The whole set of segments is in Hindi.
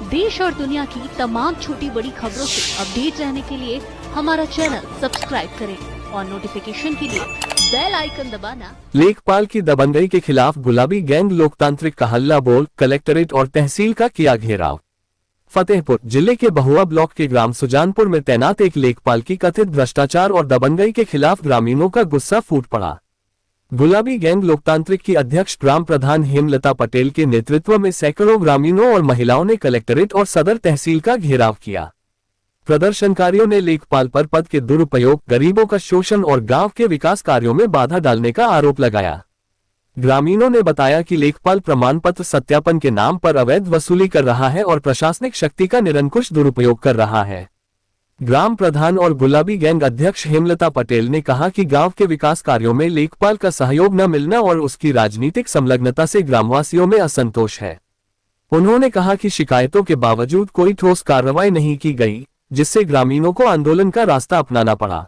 देश और दुनिया की तमाम छोटी बड़ी खबरों से अपडेट रहने के लिए हमारा चैनल सब्सक्राइब करें और नोटिफिकेशन के लिए बेल आइकन दबाना। लेखपाल की दबंगई के खिलाफ गुलाबी गैंग लोकतांत्रिक का हल्ला बोल, कलेक्टरेट और तहसील का किया घेराव। फतेहपुर जिले के बहुआ ब्लॉक के ग्राम सुजानपुर में तैनात एक लेखपाल की कथित भ्रष्टाचार और दबंगई के खिलाफ ग्रामीणों का गुस्सा फूट पड़ा। गुलाबी गैंग लोकतांत्रिक की अध्यक्ष ग्राम प्रधान हेमलता पटेल के नेतृत्व में सैकड़ों ग्रामीणों और महिलाओं ने कलेक्टरेट और सदर तहसील का घेराव किया। प्रदर्शनकारियों ने लेखपाल पर पद के दुरुपयोग, गरीबों का शोषण और गांव के विकास कार्यों में बाधा डालने का आरोप लगाया। ग्रामीणों ने बताया कि लेखपाल प्रमाण पत्र सत्यापन के नाम पर अवैध वसूली कर रहा है और प्रशासनिक शक्ति का निरंकुश दुरुपयोग कर रहा है। ग्राम प्रधान और गुलाबी गैंग अध्यक्ष हेमलता पटेल ने कहा कि गांव के विकास कार्यों में लेखपाल का सहयोग न मिलना और उसकी राजनीतिक संलग्नता से ग्रामवासियों में असंतोष है। उन्होंने कहा कि शिकायतों के बावजूद कोई ठोस कार्रवाई नहीं की गई, जिससे ग्रामीणों को आंदोलन का रास्ता अपनाना पड़ा।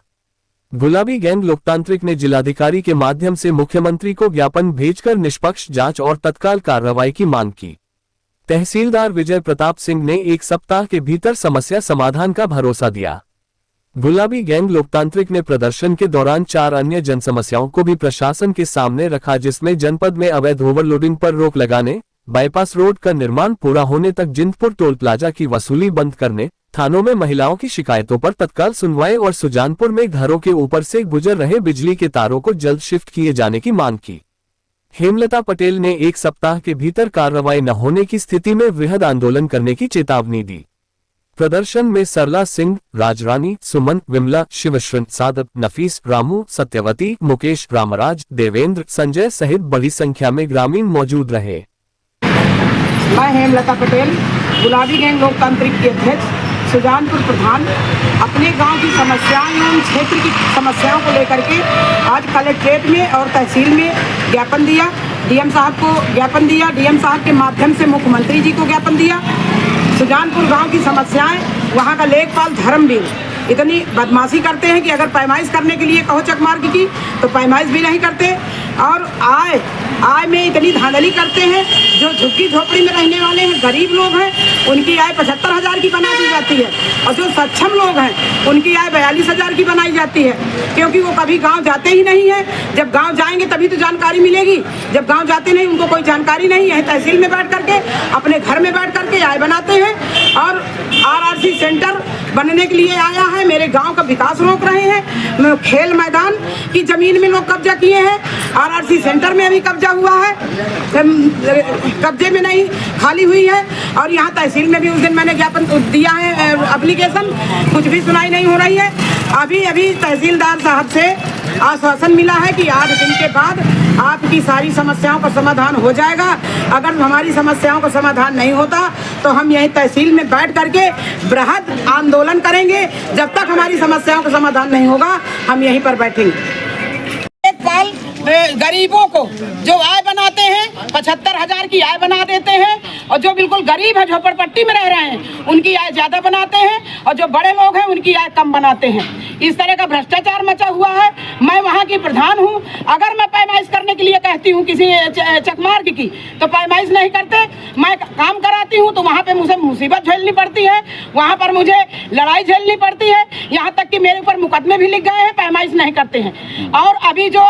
गुलाबी गैंग लोकतांत्रिक ने जिलाधिकारी के माध्यम से मुख्यमंत्री को ज्ञापन भेजकर निष्पक्ष जांच और तत्काल कार्रवाई की मांग की। तहसीलदार विजय प्रताप सिंह ने 1 सप्ताह के भीतर समस्या समाधान का भरोसा दिया। गुलाबी गैंग लोकतांत्रिक ने प्रदर्शन के दौरान 4 अन्य जन समस्याओं को भी प्रशासन के सामने रखा, जिसमें जनपद में अवैध ओवरलोडिंग पर रोक लगाने, बाईपास रोड का निर्माण पूरा होने तक जिंदपुर टोल प्लाजा की वसूली बंद करने, थानों में महिलाओं की शिकायतों पर तत्काल सुनवाई और सुजानपुर में घरों के ऊपर से गुजर रहे बिजली के तारों को जल्द शिफ्ट किए जाने की मांग की। हेमलता पटेल ने 1 सप्ताह के भीतर कार्रवाई न होने की स्थिति में वृहद आंदोलन करने की चेतावनी दी। प्रदर्शन में सरला सिंह, राजरानी, सुमन, विमला, शिवश्रन, सादब, नफीस, रामू, सत्यवती, मुकेश, रामराज, देवेंद्र, संजय सहित बड़ी संख्या में ग्रामीण मौजूद रहे। मैं हेमलता पटेल, गुलाबी गैंग लोकतांत्रिक के अध्यक्ष, सुजानपुर प्रधान, अपने गांव की समस्याएं एवं क्षेत्र की समस्याओं को लेकर के आज कलेक्ट्रेट में और तहसील में ज्ञापन दिया। डीएम साहब को ज्ञापन दिया, डीएम साहब के माध्यम से मुख्यमंत्री जी को ज्ञापन दिया। सुजानपुर गांव की समस्याएं, वहां का लेखपाल धर्मवीर इतनी बदमाशी करते हैं कि अगर पैमाइश करने के लिए कहो चकमार्ग की तो पैमाइश भी नहीं करते, और आय में इतनी धांधली करते हैं। जो झुग्गी झोपड़ी में रहने वाले हैं, गरीब लोग हैं, उनकी आय 75,000 की बना दी जाती है, और जो सक्षम लोग हैं उनकी आय 42,000 की बनाई जाती है, क्योंकि वो कभी गांव जाते ही नहीं है। जब गांव जाएंगे तभी तो जानकारी मिलेगी, जब गांव जाते नहीं उनको कोई जानकारी नहीं है। तहसील में बैठ करके, अपने घर में बैठ करके आय बनाते हैं, और RRC सेंटर बनने के लिए आया है, मेरे गांव का विकास रोक रहे हैं। खेल मैदान की जमीन में लोग कब्जा किए हैं, RRC सेंटर में अभी कब्जा हुआ है, कब्जे में नहीं, खाली हुई है। और यहाँ तहसील में भी उस दिन मैंने ज्ञापन दिया है, एप्लीकेशन, कुछ भी सुनाई नहीं हो रही है। अभी तहसीलदार साहब से आश्वासन मिला है कि 8 दिन के बाद आपकी सारी समस्याओं का समाधान हो जाएगा। अगर हमारी समस्याओं का समाधान नहीं होता तो हम यहीं तहसील में बैठ करके बृहद आंदोलन करेंगे। जब तक हमारी समस्याओं का समाधान नहीं होगा हम यहीं पर बैठेंगे। लेखपाल गरीबों को जो आय बनाते हैं 75,000 की आय बना देते हैं, और जो बिल्कुल गरीब है, झोपड़पट्टी में रह रहे हैं, उनकी आय ज्यादा बनाते हैं, और जो बड़े लोग हैं उनकी आय कम बनाते हैं। इस तरह का भ्रष्टाचार मचा हुआ है। मैं वहाँ की प्रधान हूँ, अगर मैं पैमाइश करने के लिए कहती हूँ किसी चकमार्ग की तो पैमाइश नहीं करते। मैं काम कराती हूँ तो वहाँ पे मुझे मुसीबत झेलनी पड़ती है, वहाँ पर मुझे लड़ाई झेलनी पड़ती है, यहाँ तक कि मेरे ऊपर मुकदमे भी लिख गए हैं, पैमाइश नहीं करते हैं। और अभी जो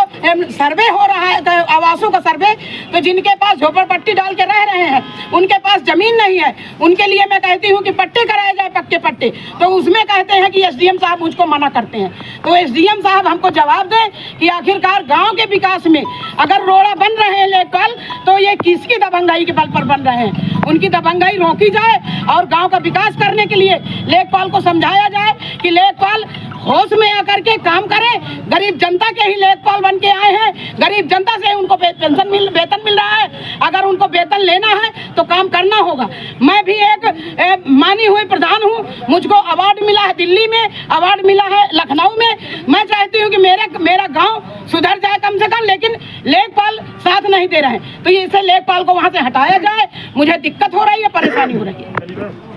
सर्वे हो रहा है, आवासों का सर्वे, तो जिनके पास झोपड़पट्टी डाल के रह रहे हैं उनके पास जमीन नहीं है, उनके लिए मैं कहती हूँ कि पट्टे कराए जाए, पक्के पट्टे। तो उसमें कहते हैं कि SDM साहब मुझको मना करते हैं। तो SDM साहब हमको जवाब दें कि आखिरकार गांव के विकास में अगर रोड़ा बन रहे हैं लेखपाल, तो ये किसकी दबंगाई के बल पर बन रहे हैं? उनकी दबंगाई रोकी जाए और गांव का विकास करने के लिए लेखपाल को समझाया जाए कि लेखपाल होश में आकर के काम करें। गरीब जनता के ही लेखपाल बन के आए हैं, गरीब जनता से उनको वेतन मिल रहा है। अगर उनको वेतन लेना है तो काम करना होगा। मैं भी एक मानी हुई प्रधान हूँ, मुझको अवार्ड मिला है, दिल्ली में अवार्ड मिला है, लखनऊ में। मैं चाहती हूँ कि मेरा गांव सुधर जाए कम से कम, लेकिन लेखपाल साथ नहीं दे रहे हैं, तो ये इसे लेखपाल को वहाँ से हटाया जाए। मुझे दिक्कत हो रही है, परेशानी हो रही है।